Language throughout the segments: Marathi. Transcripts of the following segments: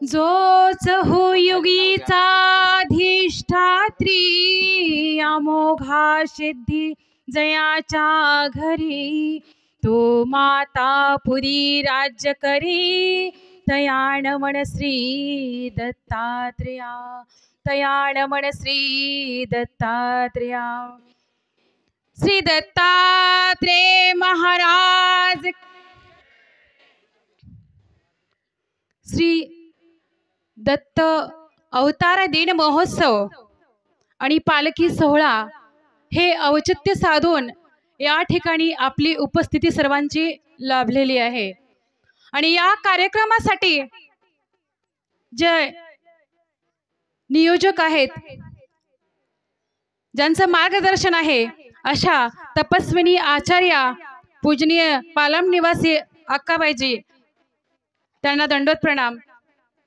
जोच हो युगीचा अधिष्ठात्री अमोघा सिद्धी जयाच्या घरी तो माता पुरी राज्य करी तयाणमण श्री दत्तात्रेया तयाणमण श्री दत्तात्रेया श्री दत्तात्रेय महाराज श्री दत्त अवतार दिन महोत्सव आणि पालखी सोहळा हे औचित्य साधून या ठिकाणी आपली उपस्थिती सर्वांची लाभलेली आहे आणि या कार्यक्रमासाठी जे नियोजक आहेत ज्यांचं मार्गदर्शन आहे अशा तपस्विनी आचार्या पूजनीय पालम निवासी अक्काबाईजी त्यांना दंडवत प्रणाम।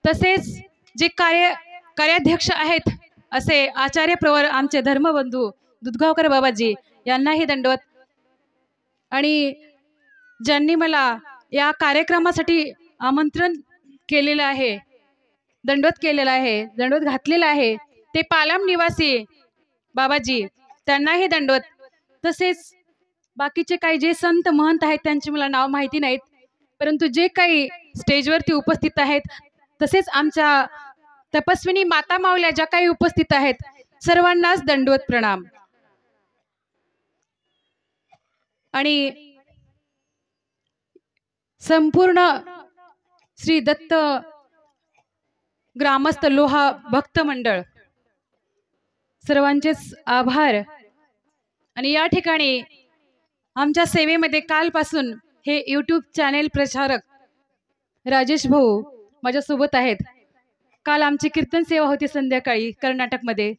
तसेच जे कार्याध्यक्ष आहेत असे आचार्य प्रवर आमचे धर्मबंधू दुधगावकर बाबाजी यांनाही दंडवत आणि ज्यांनी मला या कार्यक्रमासाठी आमंत्रण केलेलं आहे दंडवत केलेला आहे दंडवत घातलेला आहे ते पालम निवासी बाबाजी त्यांनाही दंडवत। तसेच बाकीचे काही जे संत महंत आहेत त्यांची मला नाव माहिती नाहीत परंतु जे काही स्टेजवरती उपस्थित आहेत तसेच आमच्या तपस्विनी माता माऊल्या ज्या काही उपस्थित आहेत सर्वांनाच दंडवत प्रणाम। आणि संपूर्ण श्री दत्त ग्रामस्थ लोहा भक्त मंडळ सर्वांचेच आभार। आणि या ठिकाणी आमच्या सेवेमध्ये कालपासून हे यूट्यूब चॅनेल प्रचारक राजेश भाऊ माझ्यासोबत आहेत। काल आमची कीर्तन सेवा होती संध्याकाळी कर्नाटकमध्ये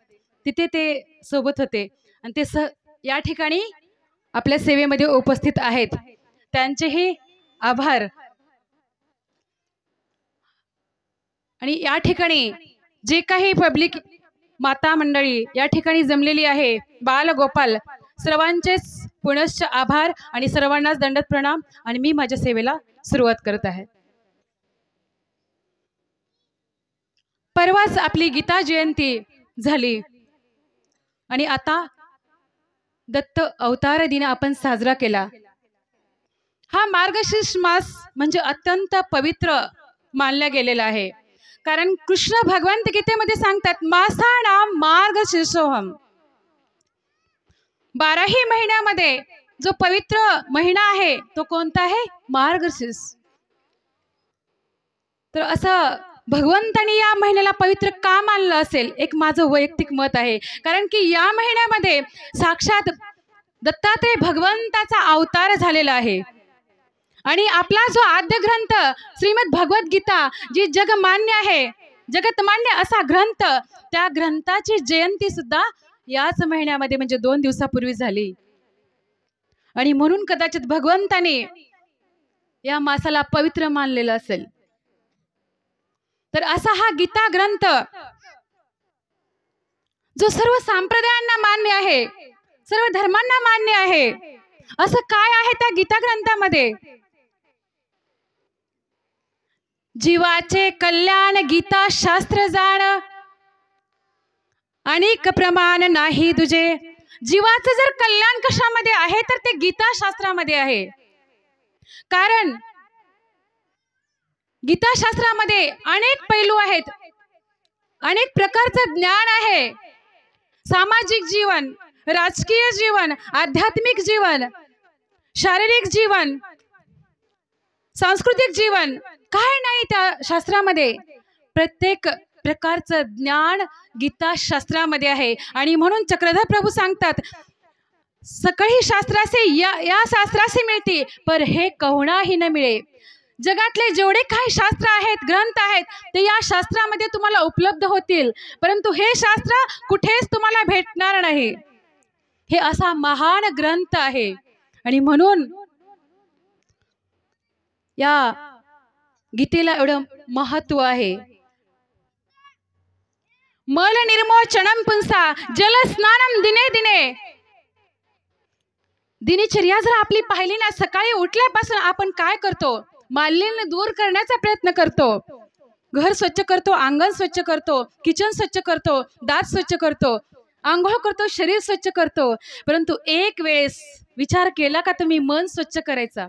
तिथे ते सोबत होते आणि ते या ठिकाणी आपल्या सेवेमध्ये उपस्थित आहेत त्यांचेही आभार। आणि या ठिकाणी जे काही पब्लिक माता मंडळी या ठिकाणी जमलेली आहे बाल गोपाल सर्वांचेच पुनश्च आभार आणि सर्वांनाच दंडवत प्रणाम। आणि मी माझ्या सेवेला सुरुवात करत आहे। परवाच आपली गीता जयंती झाली आणि आता दत्त अवतार दिन आपण साजरा केला। हा मार्गशीर्ष मास म्हणजे अत्यंत पवित्र मानला गेलेला आहे कारण कृष्ण भगवंत गीतेमध्ये सांगतात मासानाम मार्गशीर्षोहम 12ही महिन्यामध्ये जो पवित्र महिना आहे तो कोणता आहे मार्गशीर्ष। तर असं भगवंतानी या महिन्याला पवित्र का मानलं असेल एक माझं वैयक्तिक मत आहे कारण की या महिन्यामध्ये साक्षात दत्तात्रेय भगवंताचा अवतार झालेला आहे आणि आपला जो आद्य ग्रंथ श्रीमद भगवत गीता जी जगमान्य आहे जगतमान्य असा ग्रंथ त्या ग्रंथाची जयंती सुद्धा याच महिन्यामध्ये म्हणजे 2 दिवसापूर्वी झाली आणि म्हणून कदाचित भगवंताने या मासाला पवित्र मानलेलं असेल। तर असा हा गीता ग्रंथ जो सर्व संप्रदायांना मान्य आहे सर्व धर्मांना मान्य आहे असं काय आहे त्या गीता ग्रंथामध्ये जीवाचे कल्याण गीता शास्त्र जाण अनेक प्रमाण नाही तुझे। जीवाचं जर कल्याण कशामध्ये आहे तर ते गीता शास्त्रामध्ये आहे कारण गीता शास्त्रामध्ये अनेक पैलू आहेत अनेक प्रकारचं ज्ञान आहे। सामाजिक जीवन राजकीय जीवन आध्यात्मिक जीवन शारीरिक जीवन सांस्कृतिक जीवन काय नाही त्या शास्त्रामध्ये प्रत्येक प्रकारचं ज्ञान गीता शास्त्रामध्ये आहे। आणि म्हणून चक्रधर प्रभू सांगतात सकळी शास्त्रासे या शास्त्रासे मिळते पर हे कहुणाही न मिळे। जगातले जेवढे काही शास्त्र आहेत ग्रंथ आहेत ते या शास्त्रामध्ये तुम्हाला उपलब्ध होतील परंतु हे शास्त्र कुठेच तुम्हाला भेटणार नाही। हे असा महान ग्रंथ आहे आणि म्हणून या गीतेला एवढं महत्व आहे। मल निर्मोचनम पुंसा जल स्नानम दिने दिने। दिनचर्या जर आपली पाहिली ना सकाळी उठल्यापासून आपण काय करतो मालिन्य दूर करण्याचा प्रयत्न करतो घर स्वच्छ करतो, अंगण स्वच्छ करतो, किचन स्वच्छ करतो, दात स्वच्छ करतो, आंघोळ करतो, शरीर स्वच्छ करतो, परंतु एक वेळेस विचार केला का तुम्ही मन स्वच्छ करायचा?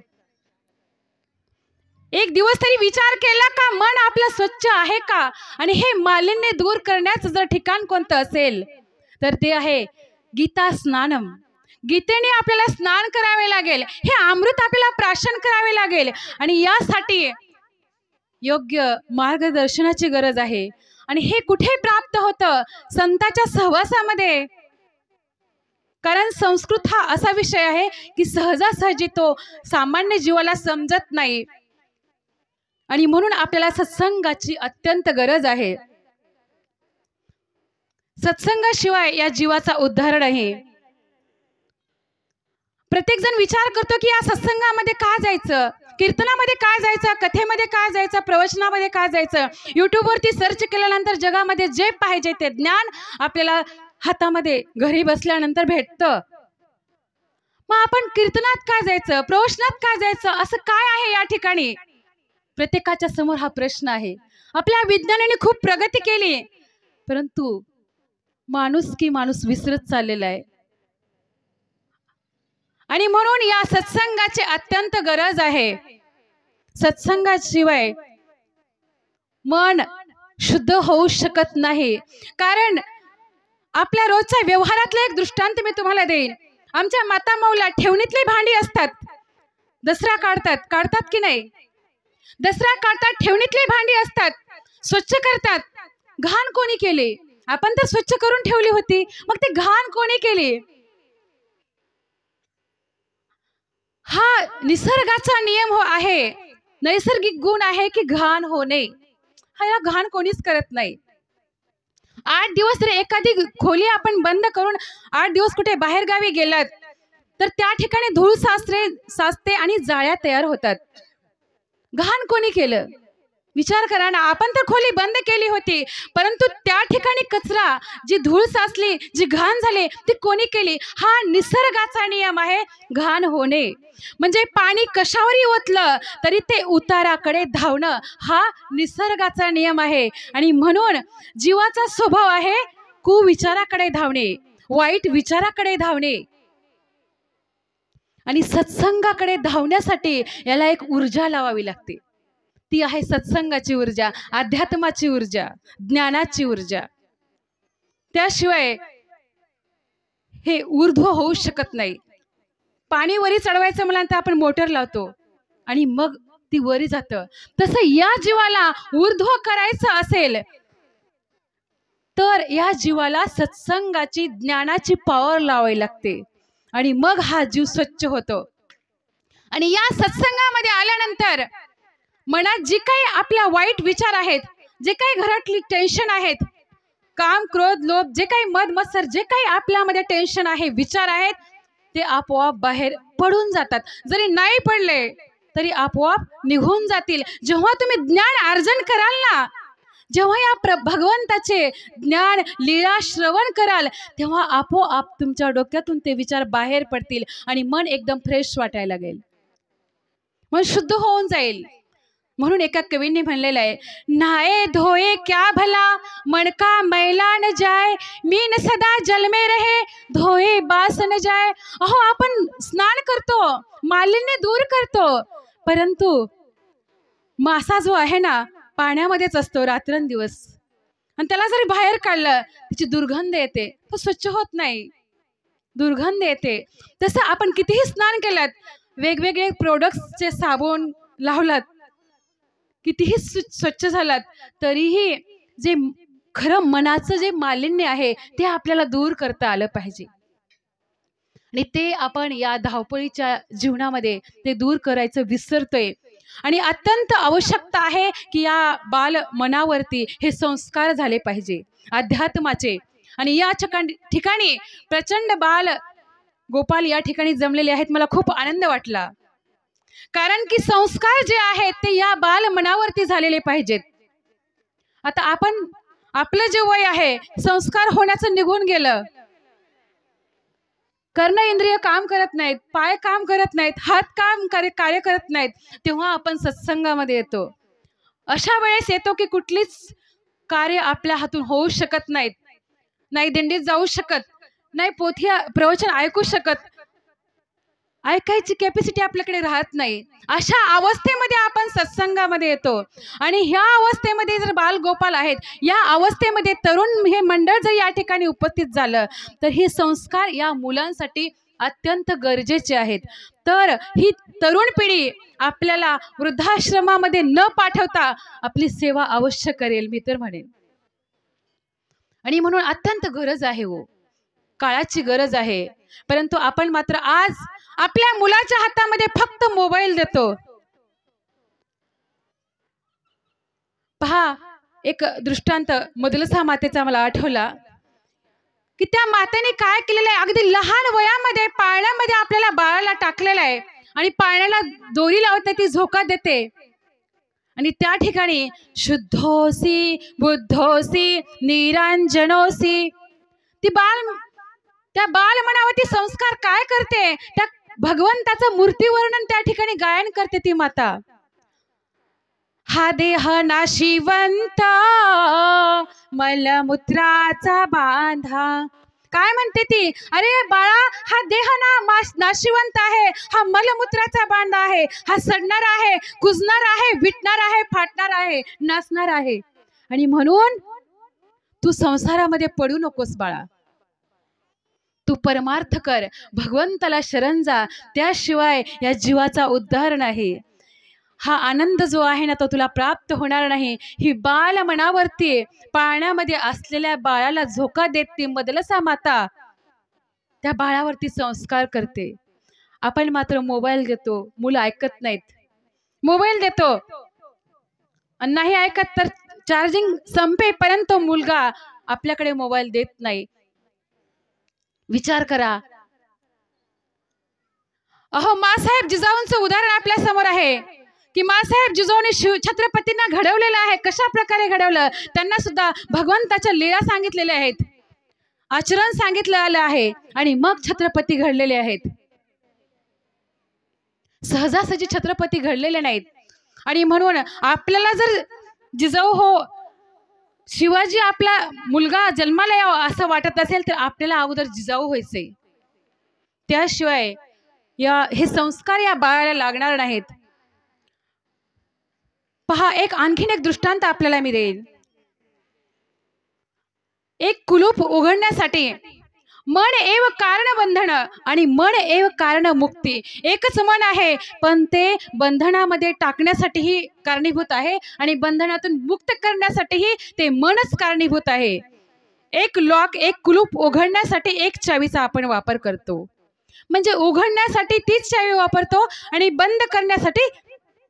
एक दिवस तरी विचार केला का मन आपलं स्वच्छ आहे का? आणि हे मालिन्य दूर करण्याचं जर ठिकाण कोणतं असेल तर ते आहे गीता स्नानम. गीतेने आपल्याला स्नान करावे लागेल, हे अमृत आपल्याला प्राशन करावे लागेल आणि यासाठी योग्य मार्गदर्शनाची गरज आहे. आणि हे कुठे प्राप्त होतं? संतांच्या सहवासामध्ये. कारण संस्कृत हा असा विषय आहे की सहजासहजी तो सामान्य जीवाला समजत नाही आणि म्हणून आपल्याला सत्संगाची अत्यंत गरज आहे. सत्संगाशिवाय या जीवाचा उद्धार आहे. प्रत्येक जण विचार करतो की या सत्संगामध्ये का जायचं, कीर्तनामध्ये का जायचं, कथेमध्ये का जायचं, प्रवचनामध्ये का जायचं. युट्यूबवरती सर्च केल्यानंतर जगामध्ये जे पाहिजे ते ज्ञान आपल्याला हातामध्ये घरी बसल्यानंतर भेटतं. मग आपण कीर्तनात का जायचं, प्रवचनात का जायचं, असं काय आहे या ठिकाणी? प्रत्येकाच्या समोर हा प्रश्न आहे. आपल्या विज्ञानाने खूप प्रगती केली, परंतु माणूस विसरत चाललेला आहे. आणि म्हणून या सत्संगाची अत्यंत गरज आहे. सत्संगाशिवाय मन शुद्ध होऊ शकत नाही. कारण आपल्या रोजच्या व्यवहारातला एक दृष्टांत मी तुम्हाला देईन. आमच्या माता मौला ठेवणीतली भांडी असतात, दसरा काढतात की नाही? दसरा काढतात, ठेवणीतली भांडी असतात, स्वच्छ करतात. घाण कोणी केले? आपण तर स्वच्छ करून ठेवली होती, मग ते घाण कोणी केली? हा निसर्गाचा नियम आहे, नैसर्गिक गुण आहे की घाण होणे. हा घाण कोणीच करत नाही. 8 दिवस जर एखादी खोली आपण बंद करून 8 दिवस कुठे बाहेर गावी गेलात तर त्या ठिकाणी धूळ साचते आणि जाळ्या तयार होतात. घाण कोणी केलं? विचार करा ना. आपण तर खोली बंद केली होती, परंतु त्या ठिकाणी कचरा, जी धूळ साचली, जी घाण झाली, ती कोणी केली? हा निसर्गाचा नियम आहे, घाण होणे. म्हणजे पाणी कशावरही ओतलं तरी ते उताराकडे धावणं, हा निसर्गाचा नियम आहे. आणि म्हणून जीवाचा स्वभाव आहे कुविचाराकडे धावणे, वाईट विचाराकडे धावणे. आणि सत्संगाकडे धावण्यासाठी याला एक ऊर्जा लावावी लागते. ती आहे सत्संगाची ऊर्जा, अध्यात्माची ऊर्जा, ज्ञानाची ऊर्जा. त्याशिवाय हे ऊर्ध्व होऊ शकत नाही. पाणी वरी चढवायचं म्हटल्यानंतर आपण मोटर लावतो आणि मग ती वरी जातं. तसं या जीवाला ऊर्ध्व करायचं असेल तर या जीवाला सत्संगाची, ज्ञानाची पॉवर लावावी लागते आणि मग हा जीव स्वच्छ होतो. आणि या सत्संगामध्ये आल्यानंतर मनात जे काही आपल्या वाईट विचार आहेत, जे काही घरातली टेन्शन आहेत, काम, क्रोध, लोभ, जे काही मद मत्सर, जे काही आपल्यामध्ये टेन्शन आहे, विचार आहेत, ते आपोआप बाहेर पडून जातात. जरी नाही पडले तरी आपोआप निघून जातील. जेव्हा तुम्ही ज्ञान अर्जन कराल ना, जेव्हा या भगवंताचे ज्ञान लीला श्रवण कराल, तेव्हा आपोआप तुमच्या डोक्यातून ते विचार बाहेर पडतील आणि मन एकदम फ्रेश वाटायला लागेल, मन शुद्ध होऊन जाईल. म्हणून एका कवींनी म्हणलेलं आहे, नहाए धोए क्या भला मन का मैला न जाए, मीन सदा जल में रहे धोए बास न जाए. अहो, आपण स्नान करतो, मालिन्य दूर करतो, परंतु मासा जो आहे ना पाण्यामध्येच असतो रात्रंदिवस, आणि त्याला जरी बाहेर काढलं त्याची दुर्गंध येते, तो स्वच्छ होत नाही, दुर्गंध येते. तसं आपण कितीही स्नान केलात, वेगवेगळे प्रोडक्ट्सचे साबण लावलात, कितीही स्वच्छ झालात, तरीही जे खरं मनाचं जे मालिन्य आहे ते आपल्याला दूर करता आलं पाहिजे. आणि ते आपण या धावपळीच्या जीवनामध्ये ते दूर करायचं विसरतोय. आणि अत्यंत आवश्यकता आहे की या बाल मनावरती हे संस्कार झाले पाहिजे अध्यात्माचे. आणि या ठिकाणी प्रचंड बाल गोपाल या ठिकाणी जमलेले आहेत. मला खूप आनंद वाटला, कारण की संस्कार जे आहेत ते या बाल मनावरती झालेले पाहिजेत. आता आपण, आपलं जे वय आहे संस्कार होण्याचं निघून गेलं, कर्ण इंद्रिय काम करत नाहीत, पाय काम करत नाहीत, हात काम कार्य करत नाहीत, तेव्हा आपण सत्संगामध्ये येतो. अशा वेळेस येतो की कुठलीच कार्य आपल्या हातून होऊ शकत नाहीत, नाही दिंडीत जाऊ शकत, नाही पोथी प्रवचन ऐकू शकत, ऐकायची कॅपॅसिटी आपल्याकडे राहत नाही. अशा अवस्थेमध्ये आपण सत्संगामध्ये येतो आणि ह्या अवस्थेमध्ये जर बालगोपाल आहेत, या अवस्थेमध्ये तरुण हे मंडळ जर या ठिकाणी उपस्थित झालं तर हे संस्कार या मुलांसाठी अत्यंत गरजेचे आहेत. तर ही तरुण पिढी आपल्याला वृद्धाश्रमामध्ये न पाठवता आपली सेवा अवश्य करेल, मी तर म्हणेन. आणि म्हणून अत्यंत गरज आहे, हो काळाची गरज आहे. परंतु आपण मात्र आज आपल्या मुलाच्या हातामध्ये फक्त मोबाईल देतो. पहा, एक दृष्टांत मदलसा मातेचा मला आठवला की त्या मातेने काय केलेलं आहे, अगदी लहान वयामध्ये पाळण्यामध्ये आपल्याला बाळाला टाकलेलं आहे आणि पाळण्याला दोरी लावते, ती झोका देते आणि त्या ठिकाणी शुद्धोसी बुद्धोसी निरंजनोसी ती त्या बाल मनावरती संस्कार काय करते, त्या भगवंताचं मूर्तीवर्णन त्या ठिकाणी गायन करते ती माता. हा देह नाशिवंत मलमूत्राचा बांधा. काय म्हणते ती, अरे बाळा हा देह नाशिवंत आहे, हा मलमूत्राचा बांधा आहे, हा सडणार आहे, कुजणार आहे, विटणार आहे, फाटणार आहे, नाचणार आहे. आणि म्हणून तू संसारामध्ये पडू नकोस बाळा, तू परमार्थ कर, भगवंताला शरण जा, त्याशिवाय या जीवाचा उद्धार नाही. हा आनंद जो आहे ना तो तुला प्राप्त होणार नाही. ही बाल मनावरती पाळण्यामध्ये असलेल्या बाळाला झोका देत ती मदलसा माता त्या बाळावरती संस्कार करते. आपण मात्र मोबाईल देतो, मुलं ऐकत नाहीत. मोबाईल देतो आणि नाही ऐकत तर चार्जिंग संपेपर्यंत मुलगा आपल्याकडे मोबाईल देत नाही. विचार करा. अहो, मासाहेब जिजाऊंचं उदाहरण आपल्या समोर आहे की मासाहेब जिजाऊने छत्रपतींना घडवलेलं आहे. कशा प्रकारे घडवलं, त्यांना सुद्धा भगवंताच्या लीला सांगितलेल्या आहेत, आचरण सांगितलं आलं आहे आणि मग छत्रपती घडलेले आहेत. सहजासहजी छत्रपती घडलेले नाहीत. आणि म्हणून आपल्याला जर जिजाऊ हो शिवाजी आपला मुलगा जन्माला यावा असं वाटत असेल तर आपल्याला अगोदर जिजाऊ व्हायचे, त्याशिवाय हे संस्कार या बाळाला लागणार नाहीत. पहा, आणखीन एक दृष्टांत आपल्याला मी देईल. एक कुलूप उघडण्यासाठी मन एव कारण बंधन आणि मन एव कारण मुक्ती. एकच मन आहे पण ते बंधनामध्ये टाकण्यासाठीही कारणीभूत आहे आणि बंधनातून मुक्त करण्यासाठीही ते मनच कारणीभूत आहे. एक कुलूप उघडण्यासाठी एक चावीचा आपण वापर करतो, म्हणजे उघडण्यासाठी तीच चावी वापरतो आणि बंद करण्यासाठी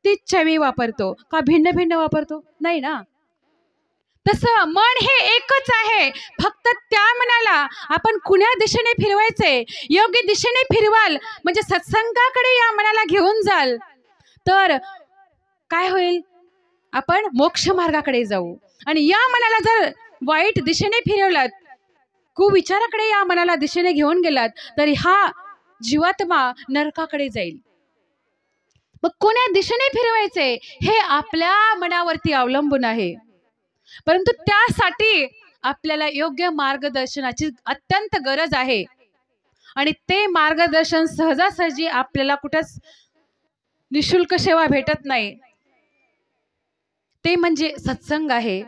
तीच चावी वापरतो का भिन्न भिन्न वापरतो? नाही ना. तसं मन हे एकच आहे, फक्त त्या मनाला आपण कुण्या दिशेने फिरवायचे. योग्य दिशेने फिरवाल म्हणजे सत्संगाकडे या मनाला घेऊन जाल तर काय होईल, आपण मोक्ष मार्गाकडे जाऊ. आणि या मनाला जर वाईट दिशेने फिरवलात, कुविचाराकडे या मनाला दिशेने घेऊन गेलात तर हा जीवात्मा नरकाकडे जाईल. मग कोण्या दिशेने फिरवायचे हे आपल्या मनावरती अवलंबून आहे. परंतु त्यासाठी आपल्याला योग्य मार्गदर्शनाची अत्यंत गरज आहे आणि ते मार्गदर्शन सहजासहजी आपल्याला कुठंच निशुल्क सेवा भेटत नाही. ते म्हणजे सत्संग आहे,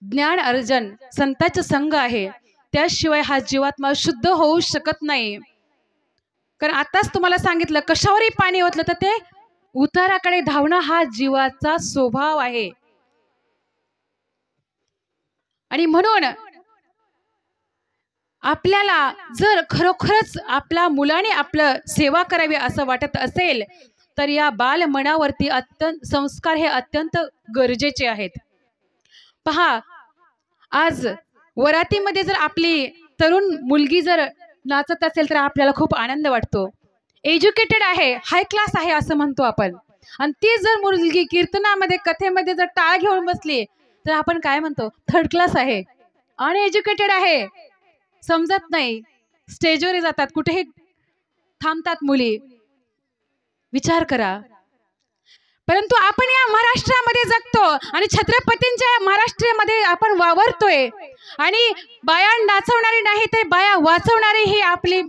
ज्ञान अर्जन, संतांचा संग आहे. त्याशिवाय हा जीवात्मा शुद्ध होऊ शकत नाही. कारण आताच तुम्हाला सांगितलं, कशावरही पाणी ओतलं तर ते उताराकडे धावणं हा जीवाचा स्वभाव आहे. आणि म्हणून आपल्याला जर खरोखरच आपल्या मुलाने आपलं सेवा करावी असं वाटत असेल तर या बाल मनावरती संस्कार हे अत्यंत गरजेचे आहेत. पहा, आज वरातीमध्ये जर आपली तरुण मुलगी जर नाचत असेल तर आपल्याला खूप आनंद वाटतो. एज्युकेटेड आहे, हाय क्लास आहे असं म्हणतो आपण. आणि ती जर मुलगी कीर्तनामध्ये कथेमध्ये जर टाळ घेऊन बसली तर आपण काय म्हणतो, थर्ड क्लास आहे, अनएज्युकेटेड आहे, समजत नाही. स्टेजवर जातात, कुठेही थांबतात मुली. विचार करा. परंतु आपण या महाराष्ट्रामध्ये जगतो आणि छत्रपतींच्या महाराष्ट्रामध्ये आपण वावरतोय आणि बाया नाचवणारी नाही तर बाया वाचवणारी ही आपली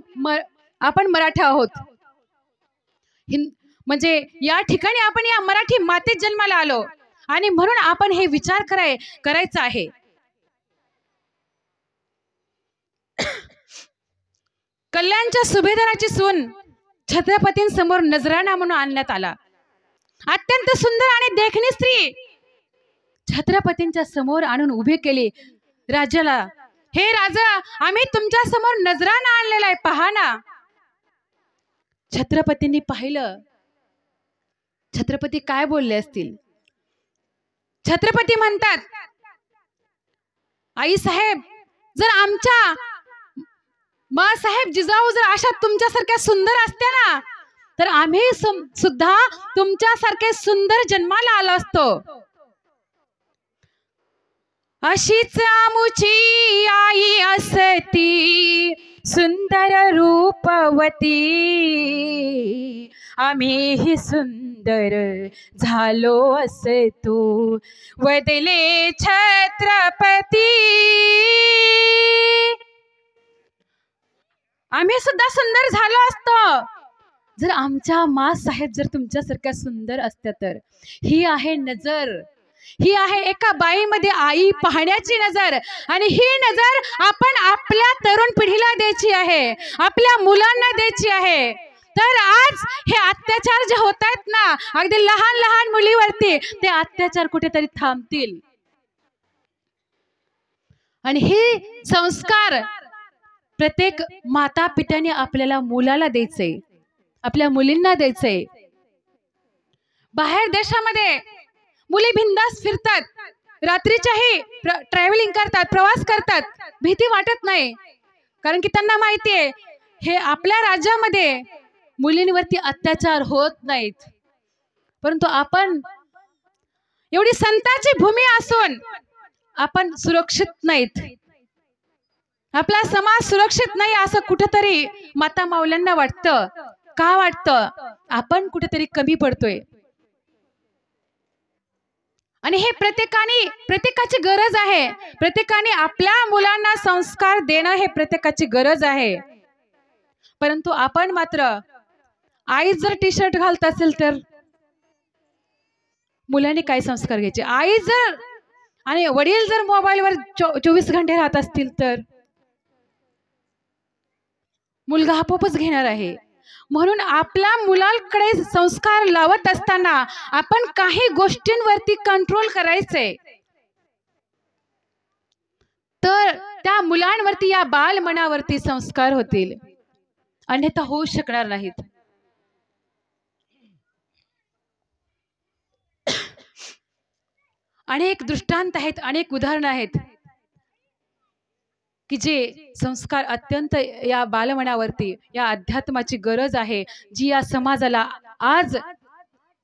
आपण मराठा आहोत. म्हणजे या ठिकाणी आपण या मराठी मातेत जन्माला आलो आणि म्हणून आपण हे विचार करायचा आहे. कल्याणच्या सुभेदाराची सून छत्रपतींसमोर नजराणा म्हणून आणण्यात आला. अत्यंत सुंदर आणि देखणी स्त्री छत्रपतींच्या समोर आणून उभे केले राजाला. हे राजा, आम्ही तुमच्या समोर नजराणा आणलेला आहे, पहा ना. छत्रपतींनी पाहिलं. छत्रपती काय बोलले असतील? छत्रपती म्हणतात, आई साहेब, जर आमच्या मासाहेब जिजाऊ जर अशा तुमच्यासारख्या सुंदर असत्या ना तर आम्ही सुद्धा तुमच्यासारखे सुंदर जन्माला आलो असतो. अशीच आमुची आई असती सुंदर रूपवती, आम्हीही सुंदर झालो असतो वदले छत्रपती. आम्ही सुद्धा सुंदर झालो असतो जर आमच्या मासाहेब जर तुमच्यासारख्या सुंदर असत्या तर. ही आहे नजर, ही आहे एका बाईमध्ये आई पाहण्याची नजर. आणि ही नजर आपण आपल्या तरुण पिढीला द्यायची आहे, आपल्या मुलांना द्यायची आहे. तर आज हे अत्याचार जे होत आहेत ना अगदी लहान लहान मुलीवरती, ते अत्याचार कुठेतरी थांबतील. आणि हे संस्कार प्रत्येक माता पित्याने आपल्याला मुलाला द्यायचे, आपल्या मुलींना द्यायचे. बाहेर देशामध्ये मुली बिंदास फिरतात, रात्रीच्याही ट्रॅव्हलिंग करतात, प्रवास करतात, भीती वाटत नाही. कारण की त्यांना माहिती आहे हे आपल्या राज्यामध्ये मुलींवरती अत्याचार होत नाहीत. परंतु आपण एवढी संतांची भूमी असून आपण सुरक्षित नाहीत, आपला समाज सुरक्षित नाही असं कुठेतरी माता माऊल्यांना वाटतं. का वाटतं? आपण कुठेतरी कमी पडतोय. आणि हे प्रत्येकाची गरज आहे. प्रत्येकाने आपल्या मुलांना संस्कार देणं हे प्रत्येकाची गरज आहे. परंतु आपण मात्र आई जर टी शर्ट घालत असेल तर मुलांनी काय संस्कार घ्यायचे? आई जर आणि वडील जर मोबाईलवर 24 घंटे राहत असतील तर मुलगा आपोआपच घेणार आहे. म्हणून आपल्या मुलांकडे संस्कार लावत असताना आपण काही गोष्टींवरती कंट्रोल करायचे, तर त्या मुलांवरती या बालमनावरती संस्कार होतील, अन्यथा होऊ शकणार नाहीत. अनेक दृष्टांत आहेत, अनेक उदाहरणं आहेत की जे संस्कार अत्यंत या बालमनावरती, या अध्यात्माची गरज आहे, जी या समाजाला आज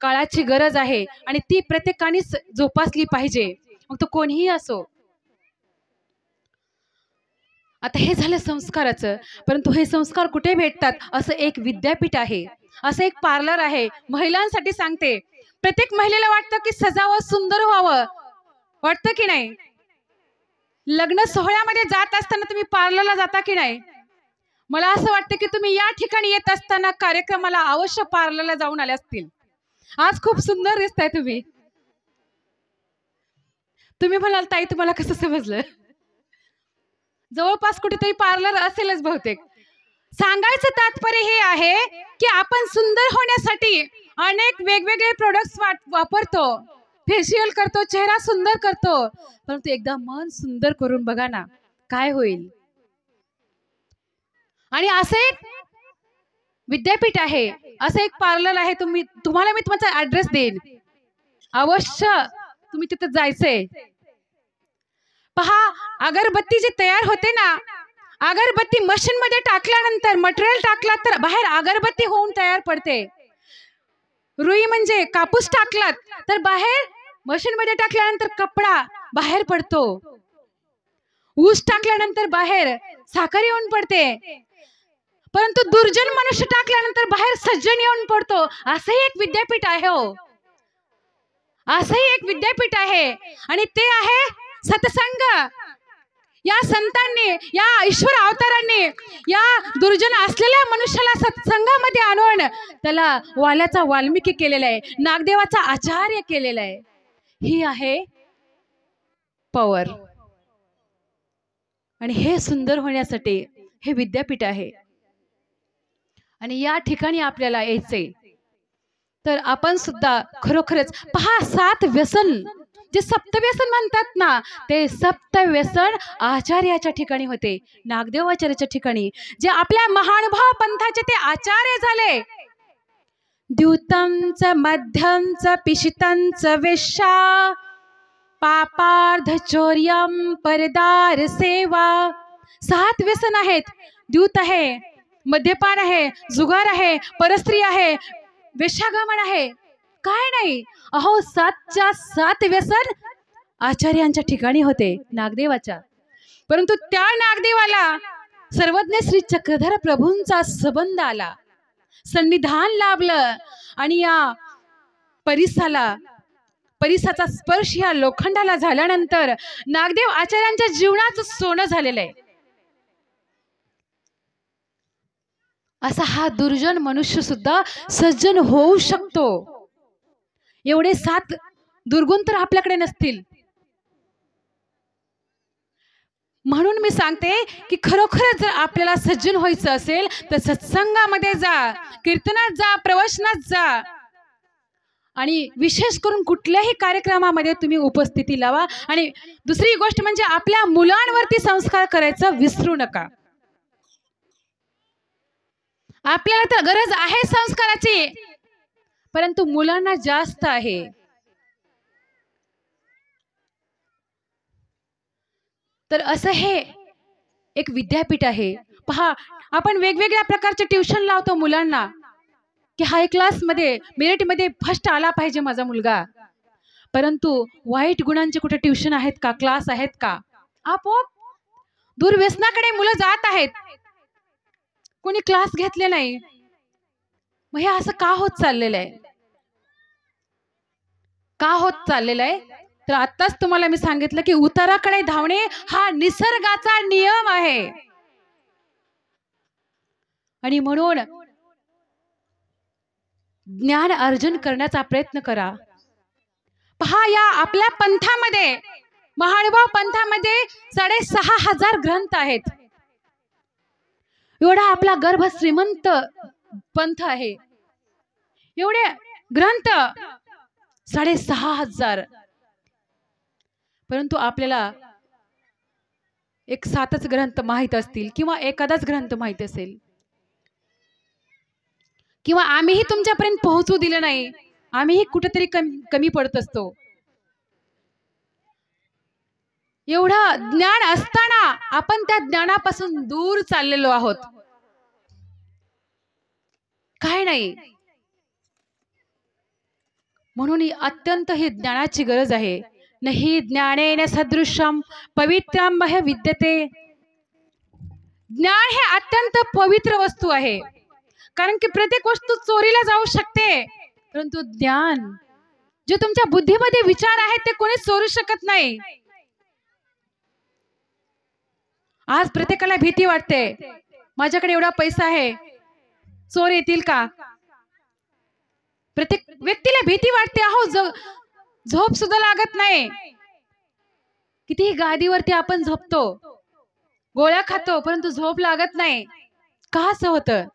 काळाची गरज आहे आणि ती प्रत्येकानेच जोपासली पाहिजे, मग तो कोणीही असो. आता हे झालं संस्काराचं. परंतु हे संस्कार कुठे भेटतात? असं एक विद्यापीठ आहे, असं एक पार्लर आहे. महिलांसाठी सांगते, प्रत्येक महिलेला वाटतं की सजावं, सुंदर व्हावं, वाटतं की नाही? लग्न सोहळ्यामध्ये जात असताना तुम्ही पार्लरला जाता की नाही? मला असं वाटतं की तुम्ही या ठिकाणी येत असताना कार्यक्रमाला अवश्य पार्लरला जाऊन आले असतील. आज खूप सुंदर दिसताय तुम्ही. तुम्ही म्हणाल ताई तुम्हाला कसं समजलं? जवळपास कुठेतरी पार्लर असेलच बहुतेक. सांगायचं तात्पर्य हे आहे की आपण सुंदर होण्यासाठी अनेक वेगवेगळे प्रोडक्ट्स वापरतो, फेशियल करतो, चेहरा सुंदर करतो, परंतु एकदा मन सुंदर करून बघा ना, काय होईल? आणि असं एक विद्यापीठ आहे, असं एक पार्लर आहे. तुम्हाला मी तुमचा ऍड्रेस देईन, अवश्य तुम्ही तिथे जायचंय. पहा, अगरबत्ती जी तयार होते ना, अगरबत्ती मशीन मध्ये टाकल्यानंतर, मटेरियल टाकला तर बाहेर अगरबत्ती होऊन तयार पडते. रुई म्हणजे कापूस टाकलात तर बाहेर मशीन मध्ये टाकल्यानंतर कपडा बाहेर पडतो. ऊस टाकल्यानंतर बाहेर साखर येऊन पडते. परंतु दुर्जन मनुष्य टाकल्यानंतर बाहेर सज्जन येऊन पडतो. असं एक विद्यापीठ आहे हो. असंही एक विद्यापीठ आहे आणि ते आहे सत्संग. या संतांनी, या ईश्वर अवतारांनी या दुर्जन असलेल्या मनुष्याला सत्संगामध्ये आणून त्याला वाल्याचा वाल्मिकी केलेला आहे, नागदेवाचा आचार्य केलेला आहे. ही आहे पॉवर. आणि हे सुंदर होण्यासाठी हे विद्यापीठ आहे. आणि या ठिकाणी आपल्याला यायचंय. तर आपण सुद्धा खरोखरच पहा, 7 व्यसन जे सप्तव्यसन म्हणतात ना, ते सप्तव्यसन आचार्याच्या ठिकाणी होते, नागदेवाचार्याच्या ठिकाणी, जे आपल्या महानुभाव पंथाचे ते आचार्य झाले. द्यूतंच मध्यंच पिशितंच वेश्या पापार्ध चौर्यम परदार सेवा. 7 व्यसन आहेत. द्यूत आहे, मद्यपान आहे, जुगार आहे, परस्त्री आहे, वेश्यागमन आहे. काय नाही, अहो 7च्या 7 व्यसन आचार्यांच्या ठिकाणी होते, नागदेवाच्या. परंतु त्या नागदेवाला सर्वज्ञ श्री चक्रधर प्रभूंचा संबंध आला, सन्निधान लाभलं आणि या परिसाचा स्पर्श या लोखंडाला झाल्यानंतर नागदेव आचार्यांच्या जीवनाचं सोनं झालेलं आहे. असा हा दुर्जन मनुष्य सुद्धा सज्जन होऊ शकतो. एवढे 7 दुर्गुण तर आपल्याकडे नसतील. म्हणून मी सांगते की खरोखरच जर आपल्याला सज्जन व्हायचं असेल तर सत्संगामध्ये जा, कीर्तनात जा, प्रवचनात जा आणि विशेष करून कुठल्याही कार्यक्रमामध्ये तुम्ही उपस्थिती लावा. आणि दुसरी गोष्ट म्हणजे आपल्या मुलांवरती संस्कार करायचं विसरू नका. आपल्याला तर गरज आहे संस्काराची, परंतु मुलांना जास्त आहे. तर असं हे एक विद्यापीठ आहे. पहा, आपण वेगवेगळ्या प्रकारचे ट्युशन लावतो मुलांना की हाय क्लासमध्ये मेरिटमध्ये फर्स्ट आला पाहिजे माझा मुलगा, परंतु वाईट गुणांचे कुठे ट्युशन आहेत का, क्लास आहेत का? आपोआप दुर्व्यसनाकडे मुलं जात आहेत, कोणी क्लास घेतले नाही. मग हे असं का होत चाललेलं आहे? का होत चाललेलं आहे? तर आत्ताच तुम्हाला मी सांगितलं की उताराकडे धावणे हा निसर्गाचा नियम आहे. आणि म्हणून ज्ञान अर्जन करण्याचा प्रयत्न करा. पहा, या आपल्या पंथामध्ये, महानुभाव पंथामध्ये 6,500 ग्रंथ आहेत. एवढा आपला गर्भ श्रीमंत पंथ आहे. एवढे ग्रंथ 6,500. परंतु आपल्याला एक 7च ग्रंथ माहित असतील किंवा एखादाच ग्रंथ माहित असेल, किंवा आम्हीही तुमच्यापर्यंत पोहोचू दिलं नाही, आम्हीही कुठेतरी कमी पडत असतो. एवढं ज्ञान असताना आपण त्या ज्ञानापासून दूर चाललेलो आहोत. काय नाही. म्हणून अत्यंत ही ज्ञानाची गरज आहे. नाही ज्ञानेन सदृशम पवित्रम ह्य विद्यते. ज्ञान हे अत्यंत पवित्र वस्तू आहे, कारण की प्रत्येक वस्तू चोरीला जाऊ शकते, परंतु ज्ञान जे तुमच्या बुद्धीमध्ये विचार आहेत ते कोणी चोरू शकत नाही. आज प्रत्येकाला भीती वाटते, माझ्याकडे एवढा पैसा आहे, चोर येतील का? प्रत्येक व्यक्तीला भीती वाटते. अहो, झोप सुद्धा लागत नाही. कितीही गादीवरती आपण झोपतो, गोळ्या खातो, परंतु झोप लागत नाही. का असं होतं?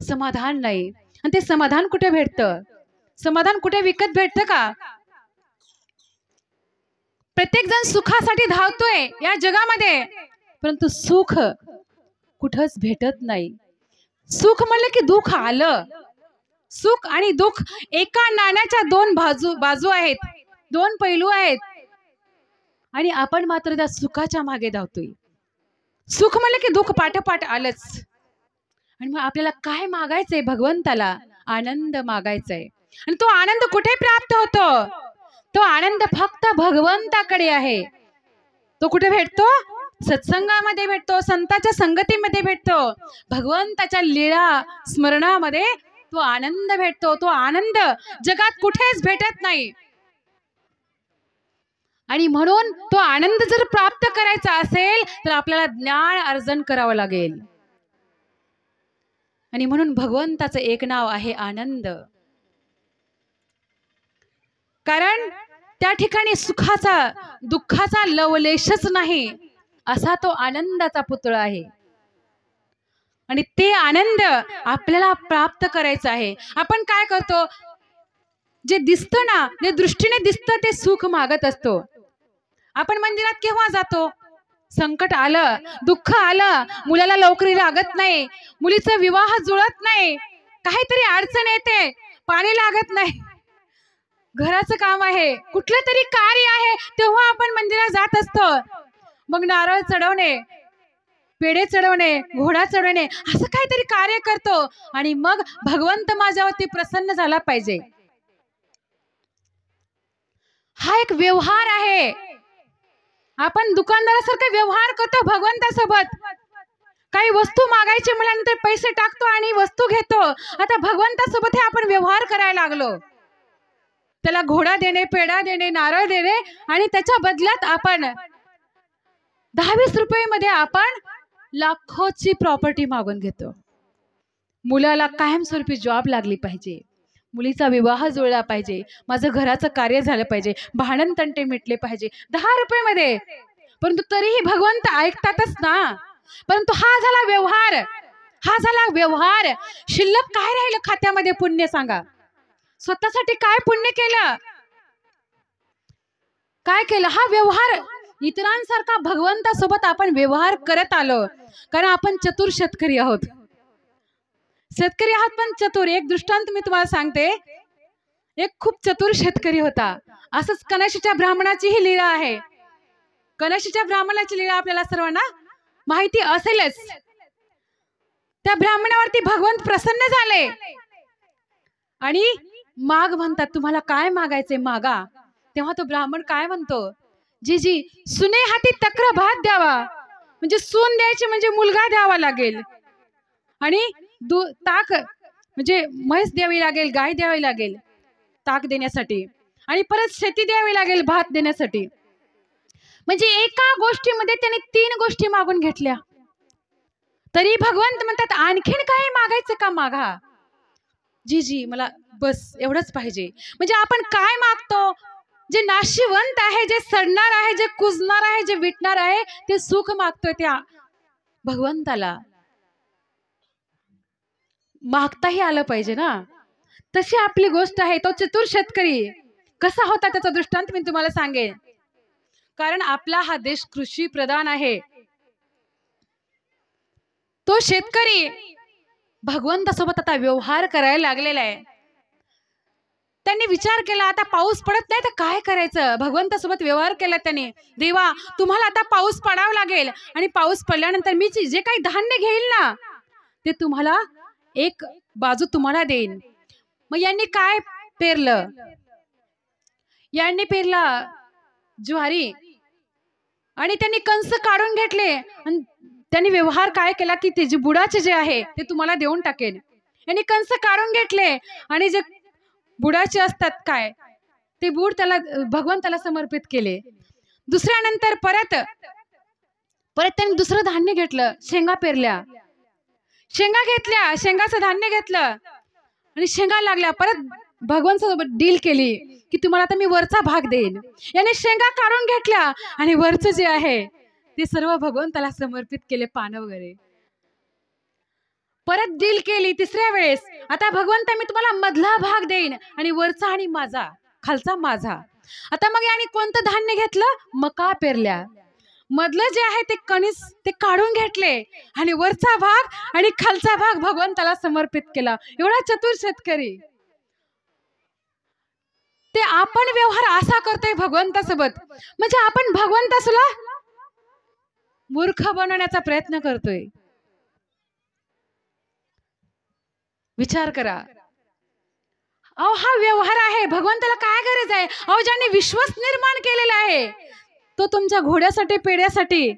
समाधान नाही. आणि ते समाधान कुठे भेटतं? समाधान कुठे विकत भेटतं का? प्रत्येक जण सुखासाठी धावतोय या जगामध्ये, परंतु सुख कुठंच भेटत नाही. सुख म्हणलं की दुःख आलं. सुख आणि दुःख एका नाण्याच्या 2 बाजू आहेत, 2 पैलू आहेत. आणि आपण मात्र त्या सुखाच्या मागे धावतोय. सुख म्हणलं की दुःख पाठोपाठ आलंच. आणि मग आपल्याला काय मागायचंय? भगवंताला आनंद मागायचाय. आणि तो आनंद कुठे प्राप्त होतो? तो आनंद फक्त भगवंताकडे आहे. तो कुठे भेटतो? सत्संगामध्ये भेटतो, संतांच्या संगतीमध्ये भेटतो, भगवंताच्या लीळा स्मरणामध्ये तो आनंद भेटतो. तो आनंद जगात कुठेच भेटत नाही. आणि म्हणून तो आनंद जर प्राप्त करायचा असेल तर आपल्याला ज्ञान अर्जन करावं लागेल. आणि म्हणून भगवंताचं एक नाव आहे आनंद. कारण त्या ठिकाणी सुखाचा दुःखाचा लवलेशच नाही असा तो आनंदाचा पुतळा आहे. आणि ते आनंद आपल्याला प्राप्त करायचं आहे. आपण काय करतो, जे दिसतं ना, जे दृष्टीने दिसतं ते सुख मागत असतो. आपण मंदिरात केव्हा जातो, संकट आलं, दुःख आलं, मुलाला नोकरी लागत नाही, मुलीचा विवाह जुळत नाही, काहीतरी अडचण येते, पाणी लागत नाही, घराचं काम आहे, कुठलं तरी कार्य आहे, तेव्हा आपण मंदिरात जात असतो. मग नारळ चढवणे, पेढे चढवणे, घोडा चढवणे असं काहीतरी कार्य करतो आणि मग भगवंत माझ्यावरती प्रसन्न झाला पाहिजे. हा एक व्यवहार आहे. आपण दुकानदारासारखा व्यवहार करतो भगवंतासोबत. काही वस्तू मागायची म्हटल्यानंतर पैसे टाकतो आणि वस्तू घेतो. आता भगवंतासोबत हे आपण व्यवहार करायला लागलो. त्याला घोडा देणे, पेढा देणे, नारळ देणे आणि त्याच्या बदल्यात आपण 10-20 रुपये आपण लाखोची प्रॉपर्टी मागून घेतो. मुलाला कायमस्वरूपी जॉब लागली पाहिजे, मुलीचा विवाह जुळला पाहिजे, माझं घराचं कार्य झालं पाहिजे, भांडण तंटे मिटले पाहिजे 10 रुपये. परंतु तरीही भगवंत ऐकतातच ना. परंतु हा झाला व्यवहार, हा झाला व्यवहार. शिल्लक काय राहिलं खात्यामध्ये पुण्य सांगा? स्वतःसाठी काय पुण्य केलं, काय केलं? हा व्यवहार. इतरांसारखा भगवंतासोबत आपण व्यवहार करत आलो कारण आपण चतुर शेतकरी आहोत. शेतकरी आहात पण चतुर. एक दृष्टांत मी तुम्हाला सांगते. एक खूप चतुर शेतकरी होता. असंच कनशीच्या ब्राह्मणाची ही लीला आहे. कनशीच्या ब्राह्मणाची लीला आपल्याला सर्वांना माहिती असेलच. त्या ब्राह्मणावरती भगवंत प्रसन्न झाले आणि माग म्हणतात, तुम्हाला काय मागायचे मागा. तेव्हा तो ब्राह्मण काय म्हणतो, जी सुने हाती तक्र भात द्यावा, म्हणजे सून द्यायची म्हणजे मुलगा द्यावा लागेल आणि ताक म्हणजे म्हैस द्यावी लागेल, गाय द्यावी लागेल ताक देण्यासाठी आणि परत शेती द्यावी लागेल भात देण्यासाठी. म्हणजे एका गोष्टीमध्ये त्याने 3 गोष्टी मागून घेतल्या. तरी भगवंत म्हणतात आणखीन काही मागायचं का मागा. जी मला बस एवढंच पाहिजे. म्हणजे आपण काय मागतो, जे नाशिवंत आहे, जे सडणार आहे, जे कुजणार आहे, जे विटणार आहे, ते सुख मागतोय त्या भगवंताला. मागताही आलं पाहिजे ना. तशी आपली गोष्ट आहे. तो चतुर शेतकरी कसा होता त्याचा दृष्टांत मी तुम्हाला सांगेन. कारण आपला हा देश कृषी प्रधान आहे. तो शेतकरी भगवंतासोबत आता व्यवहार करायला लागलेला आहे. त्यांनी विचार केला, आता पाऊस पडत नाही तर काय करायचं. भगवंतासोबत व्यवहार केला त्याने. देवा तुम्हाला आता पाऊस पडावा लागेल आणि पाऊस पडल्यानंतर मी जे काही धान्य घेईल ना ते तुम्हाला एक बाजू तुम्हाला देईन. मग यांनी काय पेरलं, यांनी पेरला ज्वारी आणि त्यांनी कंस काढून घेतले आणि त्यांनी व्यवहार काय केला की ते जे बुडाचे जे आहे ते तुम्हाला देऊन टाकेन. यांनी कंस काढून घेतले आणि जे बुडाचे असतात काय ते बुड त्याला भगवंताला समर्पित केले. दुसऱ्यानंतर परत त्यांनी दुसरं धान्य घेतलं, शेंगा पेरल्या, शेंगा घेतल्या, शेंगाचं धान्य घेतलं आणि शेंगा लागल्या. परत भगवंतासोबत डील केली की तुम्हाला आता मी वरचा भाग देईन. याने शेंगा काढून घेतल्या आणि वरचं जे आहे ते सर्व भगवंताला समर्पित केले, पानं वगैरे. परत डील केली तिसऱ्या वेळेस, आता भगवंता मी तुम्हाला मधला भाग देईन आणि वरचा आणि माझा, खालचा माझा. आता मग याने कोणतं धान्य घेतलं, मका पेरल्या. मधलं जे आहे ते कणीस ते काढून घेतले आणि वरचा भाग आणि खालचा भाग भगवंताला समर्पित केला. एवढा चतुर शेतकरी. ते आपण व्यवहार असा करतोय भगवंतासोबत, म्हणजे आपण भगवंतासला मूर्ख बनवण्याचा प्रयत्न करतोय. विचार करा. अहो हा व्यवहार आहे. भगवंताला काय गरज आहे? अहो ज्याने विश्वच निर्माण केलेला आहे तो तुमच्या घोड्यासाठी पेड्यासाठी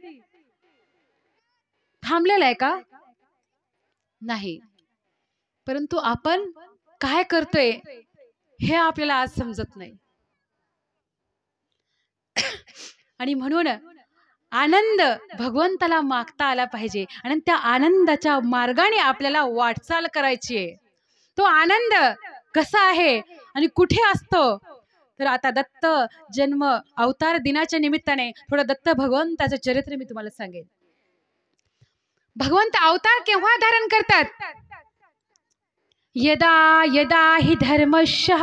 थांबलेला आहे का? नाही. परंतु आपण काय करतोय हे आपल्याला आज समजत नाही. आणि म्हणून आनंद भगवंताला मागता आला पाहिजे आणि त्या आनंदाच्या मार्गाने आपल्याला वाटचाल करायची आहे. तो आनंद कसा आहे आणि कुठे असतो? तर आता दत्त जन्म अवतार दिनाच्या निमित्ताने थोडं दत्त भगवंताचं चरित्र मी तुम्हाला सांगेन. भगवंत अवतार केव्हा धारण करतात? यदा यदा हि धर्मशः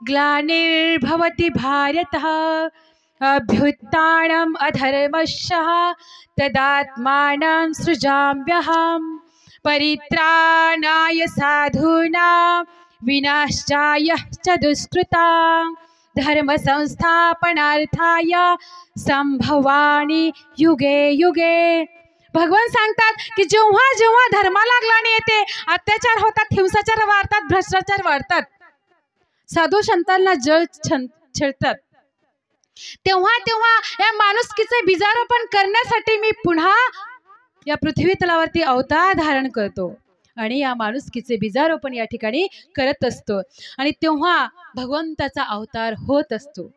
ग्लानिर्भवति भारतः अभ्युत्थानम् अधर्मशः तदात्मानं सृजाम्यहम् परित्राणाय साधूनां विनाशाय च दुष्कृतां धर्म संस्थापनार्थाय संभवामि युगे युगे. भगवान सांगतात की जेव्हा जेव्हा धर्माला ग्लानी येते, अत्याचार होतात, हिंसाचार वाढतात, भ्रष्टाचार वाढतात, साधू संतांना जळ छळतात, तेव्हा तेव्हा या माणुसकीचे बीजारोपण करण्यासाठी मी पुन्हा या पृथ्वी तलावरती अवतार धारण करतो आणि या माणुसकीचे बीजारोपण या ठिकाणी करत असतो. आणि तेव्हा भगवंताचा अवतार होत असतो.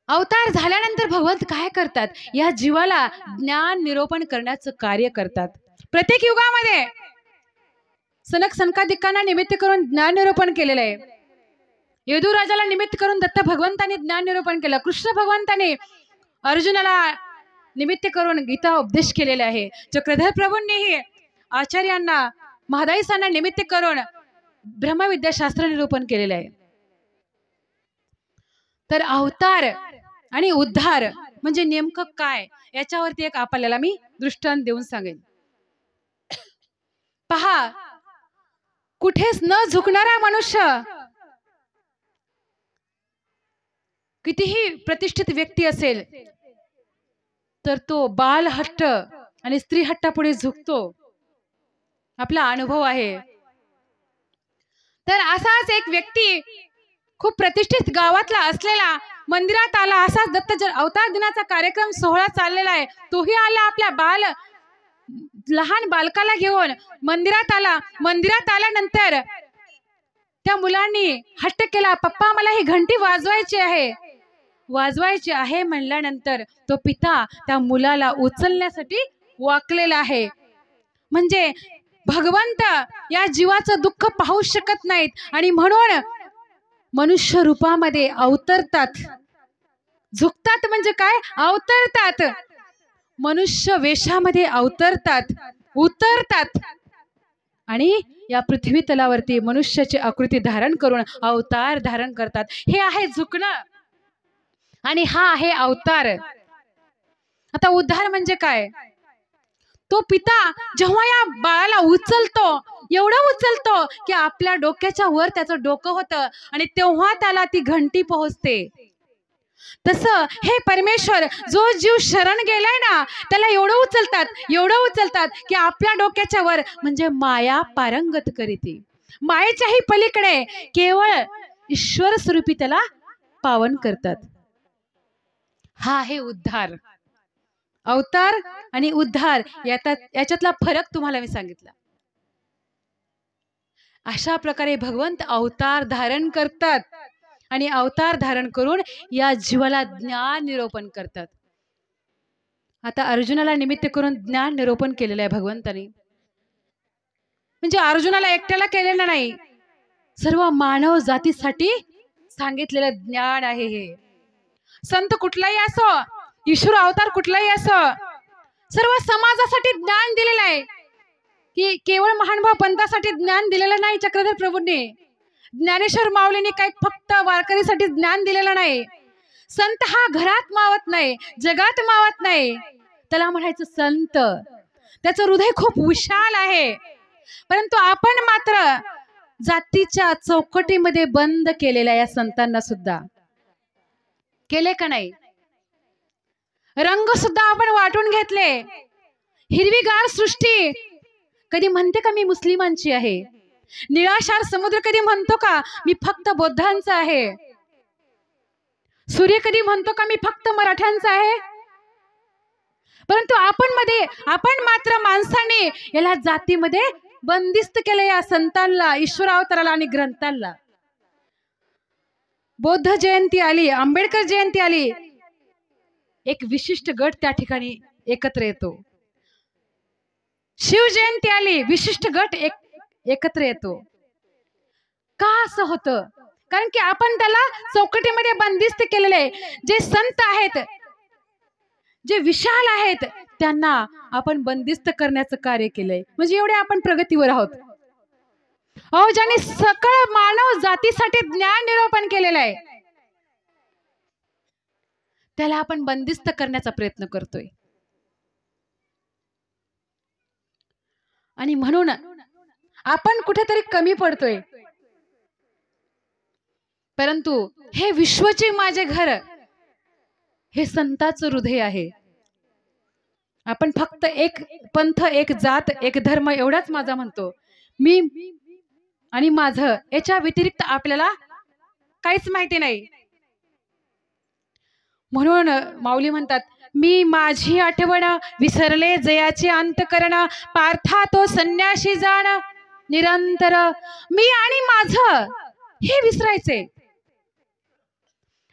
अवतार झाल्यानंतर भगवंत काय करतात? या जीवाला ज्ञान निरूपण करण्याचं कार्य करतात. प्रत्येक युगामध्ये सनक सनकादिकांना निमित्त करून ज्ञान निरूपण केलेलं आहे. यदुराजाला निमित्त करून दत्त भगवंताने ज्ञान निरूपण केलं. कृष्ण भगवंताने अर्जुनाला निमित्त करून गीता उपदेश केलेला आहे. चक्रधर प्रभूंनीही आचार्यांना महादाईसांना निमित्त करून ब्रह्मविद्याशास्त्र निरूपण केलेलं आहे. तर अवतार आणि उद्धार म्हणजे नेमकं काय, याच्यावरती एक आपल्याला मी दृष्टांत देऊन सांगेन. पहा, कुठेच न झुकणारा मनुष्य, कितीही प्रतिष्ठित व्यक्ती असेल तर तो बाल हट्ट आणि स्त्री हट्टापुढे झुकतो. आपला अनुभव आहे. तर असाच एक व्यक्ती खूप प्रतिष्ठित गावातला असलेला मंदिरात आला. असाच दत्त अवतार दिनाचा कार्यक्रम सोहळा चाललेला आहे. तोही आला आपल्या लहान बालकाला घेऊन मंदिरात आला. मंदिरात आल्यानंतर त्या मुलांनी हट्ट केला, पप्पा मला ही घंटी वाजवायची आहे. वाजवायची आहे म्हणल्यानंतर तो पिता त्या मुलाला उचलण्यासाठी वाकलेला आहे. म्हणजे भगवंत या जीवाचं दुःख पाहू शकत नाहीत आणि म्हणून मनुष्य रूपामध्ये अवतरतात. झुकतात म्हणजे काय? अवतरतात. मनुष्य वेशामध्ये अवतरतात, उतरतात आणि या पृथ्वी तलावरती मनुष्याची आकृती धारण करून अवतार धारण करतात. हे आहे झुकणं आणि हा आहे अवतार. आता उद्धार म्हणजे काय? तो पिता जेव्हा या बाळाला उचलतो, एवढं उचलतो की आपल्या डोक्याच्या वर त्याचं डोकं होतं आणि तेव्हा त्याला ती घंटी पोहोचते. तसं हे परमेश्वर जो जीव शरण गेलाय ना, त्याला एवढं उचलतात की आपल्या डोक्याच्या वर म्हणजे माया पारंगत करीती. मायेच्याही पलीकडे केवळ ईश्वर स्वरूपी त्याला पावन करतात. हा आहे उद्धार. अवतार आणि उद्धार याच्यातला फरक तुम्हाला मी सांगितला. अशा प्रकारे भगवंत अवतार धारण करतात आणि अवतार धारण करून या जीवाला ज्ञान निरूपण करतात. आता अर्जुनाला निमित्त करून ज्ञान निरूपण केलेलं आहे भगवंतानी. म्हणजे अर्जुनाला एकट्याला केलेलं नाही, सर्व मानव जातीसाठी सांगितलेलं ज्ञान आहे हे. संत कुठलाही असो, ईश्वर अवतार कुठलाही असो, सर्व समाजासाठी ज्ञान दिलेलं आहे. की केवळ महानुभाव पंथासाठी ज्ञान दिलेलं नाही चक्रधर प्रभूंनी. ज्ञानेश्वर माऊलींनी काही फक्त वारकरीसाठी ज्ञान दिलेलं नाही. संत हा घरात मावत नाही, जगात मावत नाही, त्याला म्हणायचं संत. त्याचं हृदय खूप विशाल आहे. परंतु आपण मात्र जातीच्या चौकटीमध्ये बंद केलेल्या या संतांना सुद्धा केले का नाही? रंग सुद्धा आपण वाटून घेतले. हिरवीगार सृष्टी कधी म्हणते का मी मुस्लिमांची आहे? निळाशार समुद्र कधी म्हणतो का मी फक्त बौद्धांचा आहे? सूर्य कधी म्हणतो का मी फक्त मराठ्यांचा आहे? परंतु आपण मात्र माणसाने याला जातीमध्ये बंदिस्त केले, या संतांना, ईश्वर अवताराला आणि ग्रंथांना. बौद्ध जयंती आली, आंबेडकर जयंती आली, एक विशिष्ट गट त्या ठिकाणी एकत्र येतो. शिव जयंती आली, विशिष्ट गट एकत्र येतो. का असं होतं? कारण की आपण त्याला चौकटीमध्ये बंदिस्त केलेले. जे संत आहेत, जे विशाल आहेत, त्यांना आपण बंदिस्त करण्याचं कार्य केलंय. म्हणजे एवढे आपण प्रगतीवर आहोत. अहो, ज्यांनी सकळ मानव जातीसाठी ज्ञान निरूपण केलेलं आहे, त्याला आपण बंदिस्त करण्याचा प्रयत्न करतोय. आणि म्हणून आपण कुठेतरी कमी पडतोय. परंतु हे विश्वचे माझे घर, हे संतांचं हृदय आहे. आपण फक्त एक पंथ, एक जात, एक धर्म एवढाच माझा म्हणतो. मी आणि माझं, याच्या व्यतिरिक्त आपल्याला काहीच माहिती नाही. म्हणून माऊली म्हणतात, मी माझी आठवण विसरले जयाचे अंतकरण, पार्था तो संन्याशी जाण निरंतर. मी आणि माझं हे विसरायचे.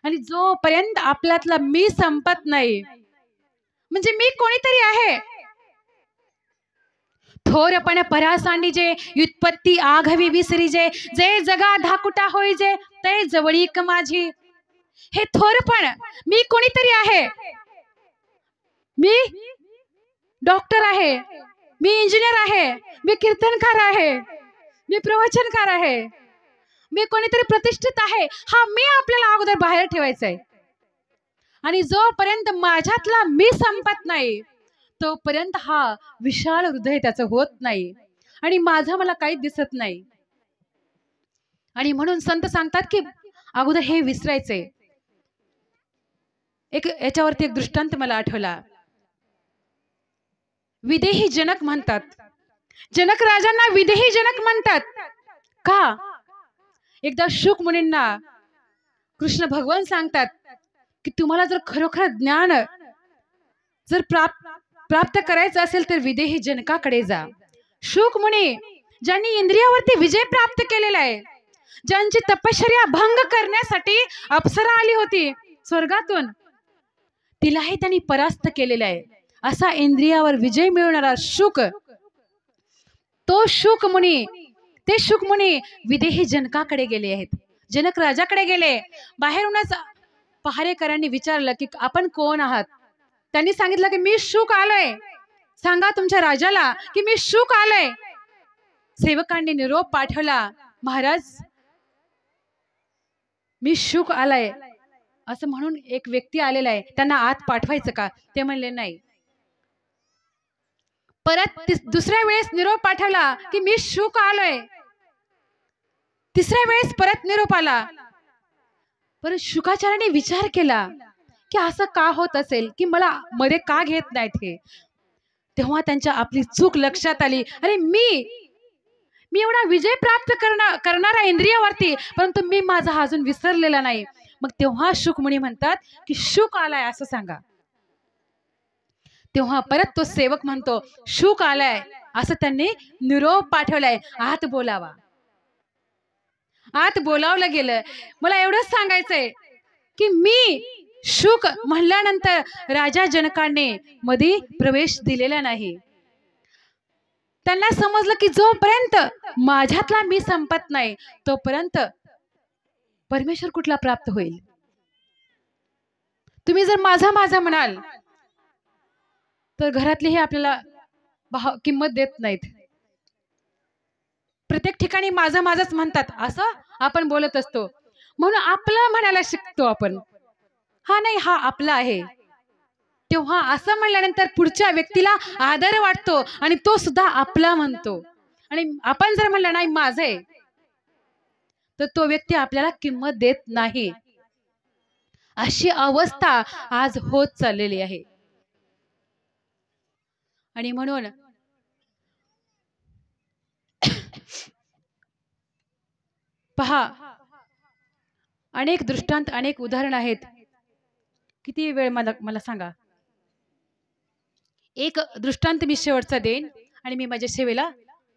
आणि जोपर्यंत आपल्यातला मी संपत नाही, म्हणजे मी कोणीतरी आहे. थोरपण परासांडी जे व्युत्पत्ती आघवी विसरी जे जगा धाकुटा होई जे ते जवळीक माझी. हे थोरपण, मी कोणीतरी आहे. मी डॉक्टर आहे, मी इंजिनियर आहे, मी कीर्तनकार आहे, मी प्रवचनकार आहे, मी कोणीतरी प्रतिष्ठित आहे. हा मी आपल्याला अगोदर बाहेर ठेवायचा आहे. आणि जोपर्यंत माझ्यातला मी संपत नाही, तोपर्यंत हा विशाल हृदय त्याचं होत नाही. आणि माझं मला काहीच दिसत नाही. आणि म्हणून संत सांगतात की अगोदर हे विसरायचंय. याच्यावरती एक दृष्टांत मला आठवला. विदेही जनक म्हणतात, जनक राजांना विदेही जनक म्हणतात का? एकदा शुक मुनींना कृष्ण भगवान सांगतात की तुम्हाला जर खरोखर ज्ञान जर प्राप्त करायचं असेल तर विदेही जनकाकडे जा. शुक मुनी ज्यांनी इंद्रियावरती विजय प्राप्त केलेला आहे, ज्यांची तपश्चर्या भंग करण्यासाठी अप्सरा आली होती स्वर्गातून, तिलाही त्यांनी परास्त केलेला आहे. असा इंद्रियावर विजय मिळवणारा शुक, तो शुक मुनी, ते शुक मुनी विदेही जनकाकडे गेले आहेत. जनक राजाकडे गेले. बाहेरूनच पहारेकरांनी विचारलं की आपण कोण आहात? त्यांनी सांगितलं की मी शुक आलोय, सांगा तुमच्या राजाला की मी शुक आलोय. सेवकांनी निरोप पाठवला, महाराज मी शुक आलाय असं म्हणून एक व्यक्ती आलेला आहे, त्यांना आत पाठवायचं का? ते म्हणले नाही. परत दुसऱ्या वेळेस निरोप पाठवला की मी शुक आलोय. तिसऱ्या वेळेस परत निरोप आला. परत शुकाचार्याने विचार केला की असं का होत असेल, की मला मध्ये का घेत नाहीत हे. तेव्हा त्यांच्या आपली चूक लक्षात आली. अरे मी एवढा विजय प्राप्त करणारा इंद्रियावरती, परंतु मी माझा अजून विसरलेला नाही. मग तेव्हा शुकमुनी म्हणतात की शुक आलाय असं सांगा. तेव्हा परत तो सेवक म्हणतो शुक आलाय असं त्यांनी निरोप पाठवलाय, आत बोलावा. आत बोलावलं गेलं. मला एवढंच सांगायचंय की मी शुक म्हणल्यानंतर राजा जनकाने मध्ये प्रवेश दिलेला नाही. त्यांना समजलं की जोपर्यंत माझ्यातला मी संपत नाही, तोपर्यंत परमेश्वर कुठला प्राप्त होईल. तुम्ही जर माझा माझा म्हणाल तर घरातलेही आपल्याला किंमत देत नाहीत. प्रत्येक ठिकाणी माझं माझंच म्हणतात, असं आपण बोलत असतो. म्हणून आपलं म्हणायला शिकतो आपण. हा नाही, हा आपला आहे. तेव्हा असं म्हणल्यानंतर पुढच्या व्यक्तीला आदर वाटतो आणि तो सुद्धा आपला म्हणतो. आणि आपण जर म्हणलं नाही माझं आहे, तर तो व्यक्ती आपल्याला किंमत देत नाही. अशी अवस्था आज होत चाललेली आहे. आणि म्हणून पहा, अनेक दृष्टांत, अनेक उदाहरण आहेत. किती वेळ मला सांगा. एक दृष्टांत मी शेवटचा देईन आणि मी माझ्या सेवेला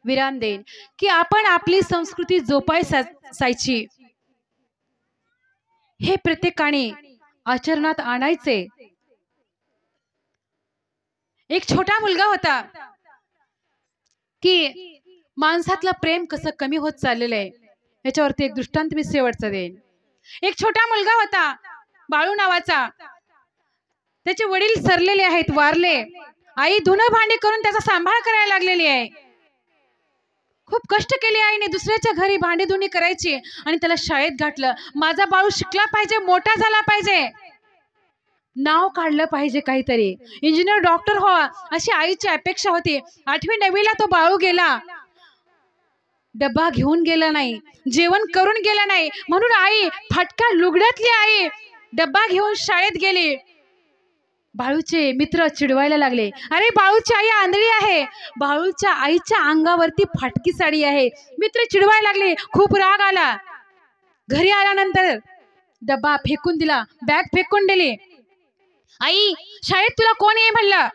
विराम देईन. की आपण आपली संस्कृती जोपासायची, हे प्रत्येकाने आचरणात आणायचे। एक छोटा मुलगा होता की माणसातलं प्रेम कसं कमी होत चाललेलं आहे याच्यावरती एक दृष्टांत मी शेवटचा देईन। एक छोटा मुलगा होता बाळू नावाचा, त्याचे वडील सरलेले आहेत, वारले। आई धुणं भांडी करून त्याचा सांभाळ करायला लागलेली आहे। खूप कष्ट केले आईने, दुसऱ्याच्या घरी भांडी धुणी करायची आणि त्याला शाळेत घातलं। माझा बाळू शिकला पाहिजे, मोठा झाला पाहिजे, नाव काढलं पाहिजे, काहीतरी इंजिनियर डॉक्टर व्हावा अशी आईची अपेक्षा होती। 8वी 9वीला तो बाळू गेला, डब्बा घेऊन गेला नाही, जेवण करून गेला नाही, म्हणून आई फाटक्या लुगड्यातली आई डब्बा घेऊन शाळेत गेली। बाळूचे मित्र चिडवायला लागले, अरे बाळूची आई आंधळी आहे, बाळूच्या आईच्या अंगावरती फाटकी साडी आहे। मित्र चिडवायला लागले, खूप राग आला। घरी आल्यानंतर डब्बा फेकून दिला, बॅग फेकून दिली। आई शाळेत तुला कोण आहे म्हणलं?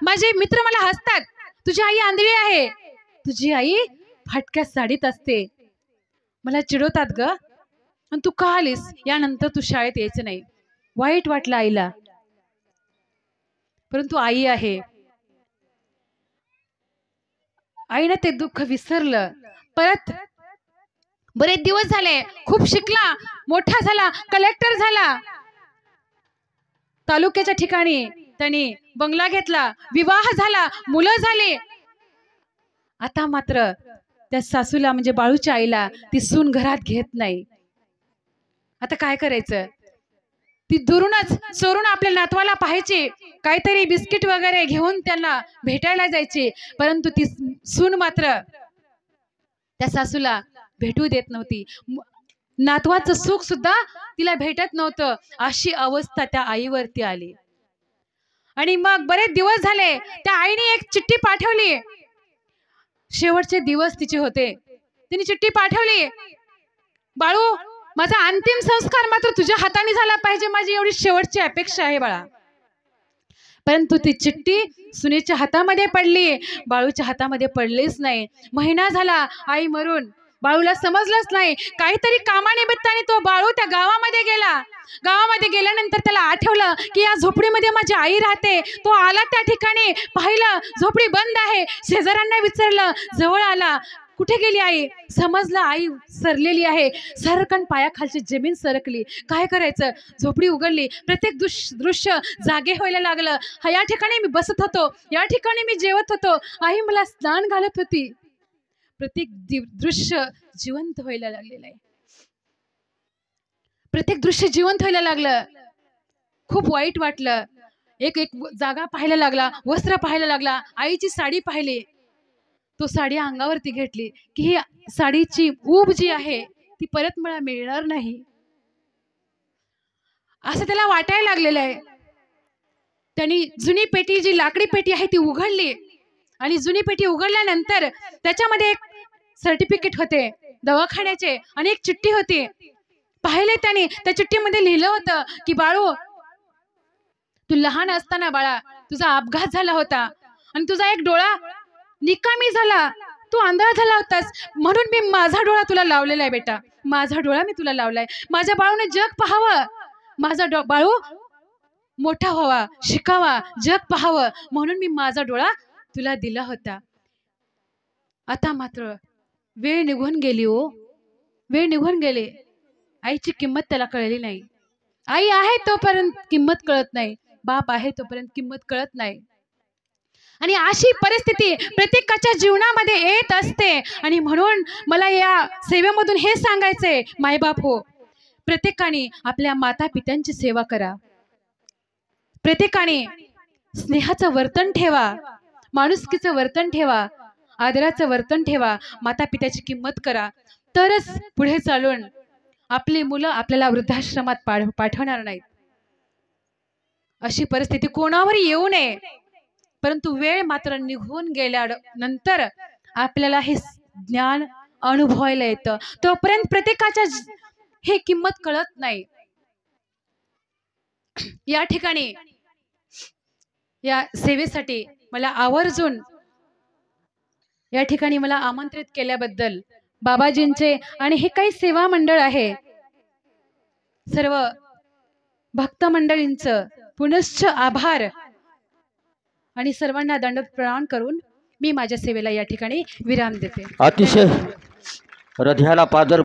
माझे मित्र मला हसतात, तुझी आई आंधळी आहे, तुझी आई फाटक्या साडीत असते, मला चिडवतात ग, आणि तू का आलीस? यानंतर तू शाळेत यायचं नाही। वाईट वाटलं आईला, परंतु आई आहे, आईने ते दुःख विसरलं। परत बरेच दिवस झाले, खूप शिकला, मोठा झाला, कलेक्टर झाला, तालुक्याच्या ठिकाणी त्यांनी बंगला घेतला, विवाह झाला, मुलं झाली। आता मात्र त्या सासूला म्हणजे बाळूच्या आईला ती सून घरात घेत नाही। आता काय करायचं? ती दुरूनच चोरून आपल्या नातवाला पाहायची, काहीतरी बिस्किट वगैरे घेऊन त्यांना भेटायला जायची, परंतु ती सून मात्र त्या सासूला भेटू देत नव्हती। नातवाचं सुख सुद्धा तिला भेटत नव्हतं, अशी अवस्था त्या आईवरती आली। आणि मग बरेच दिवस झाले, त्या आईने एक चिठ्ठी पाठवली, शेवटचे दिवस तिचे होते, तिने चिठ्ठी पाठवली, बाळू माझा अंतिम संस्कार मात्र तुझ्या हाताने झाला पाहिजे, माझी एवढी शेवटची अपेक्षा आहे बाळा। परंतु ती चिठ्ठी सुनेच्या हातामध्ये पडली, बाळूच्या हातामध्ये पडलीच नाही। महिना झाला आई मरून, बाळूला समजलंच नाही। काहीतरी कामानिमित्ताने तो बाळू त्या गावामध्ये गेला। गावामध्ये गेल्यानंतर त्याला आठवलं की या झोपडीमध्ये माझी आई राहते। तो आला त्या ठिकाणी, पाहिलं झोपडी बंद आहे, शेजाऱ्यांना विचारलं, जवळ आला, कुठे गेली आई? समजलं आई सरलेली आहे, सरकन पायाखालची जमीन सरकली। काय करायचं? झोपडी उघडली, प्रत्येक दृश्य जागे व्हायला लागलं। या ठिकाणी मी बसत होतो, या ठिकाणी मी जेवत होतो, आई मला स्नान घालत होती। प्रत्येक दृश्य जिवंत व्हायला लागलेलं आहे, प्रत्येक दृश्य जिवंत व्हायला लागलं। खूप वाईट वाटलं। एक एक जागा पाहायला लागला, वस्त्र पाहायला लागला, आईची साडी पाहिली, तो साडी अंगावरती घेतली की ही साडीची ऊब जी आहे ती परत मला मिळणार नाही, असं त्याला वाटायला लागलेलं आहे। त्यांनी जुनी पेटी, जी लाकडी पेटी आहे ती उघडली, आणि जुनी पेटी उघडल्यानंतर त्याच्यामध्ये एक सर्टिफिकेट होते दवाखान्याचे आणि एक चिठ्ठी होती। पाहिले त्याने, त्या चिठ्ठीमध्ये लिहिलं होतं की बाळू, तू लहान असताना बाळा तुझा अपघात झाला होता आणि तुझा एक डोळा निकामी झाला, तू आंधळा झाला होतास, म्हणून मी माझा डोळा तुला लावलेला आहे बेटा, माझा डोळा मी तुला लावलाय। माझ्या बाळूने जग पाहावं, माझा बाळू मोठा व्हावा, शिकावा, जग पाहावं, म्हणून मी माझा डोळा तुला दिला होता। आता मात्र वेळ निघून गेली हो, वेळ निघून गेली। आईची किंमत त्याला कळली नाही। आई आहे तोपर्यंत किंमत कळत नाही, बाप आहे तोपर्यंत किंमत कळत नाही। आणि अशी परिस्थिती प्रत्येकाच्या जीवनामध्ये येत असते। आणि म्हणून मला या सेवेमधून हे सांगायचंय, मायबाप हो, प्रत्येकाने आपल्या माता पित्यांची सेवा करा, प्रत्येकाने स्नेहाचं वर्तन ठेवा, माणुसकीचं वर्तन ठेवा, आदराचं वर्तन ठेवा, माता पित्याची किंमत करा, तरच पुढे चालून आपली मुलं आपल्याला वृद्धाश्रमात पाठवणार नाहीत। अशी परिस्थिती कोणावर येऊ नये, परंतु वेळ मात्र निघून गेल्यानंतर आपल्याला हे ज्ञान अनुभवायला येतं, तोपर्यंत प्रत्येकाच्या हे किंमत कळत नाही। या ठिकाणी या सेवेसाठी मला आवर्जून या ठिकाणी मला आमंत्रित केल्याबद्दल बाबाजींचे आणि हे काही सेवा मंडळ आहे सर्व भक्त मंडळींचं पुनश्च आभार आणि सर्वांना दंडवत प्रणाम करून मी माझ्या सेवेला या ठिकाणी विराम देते. अतिशय हृदयाला पाजर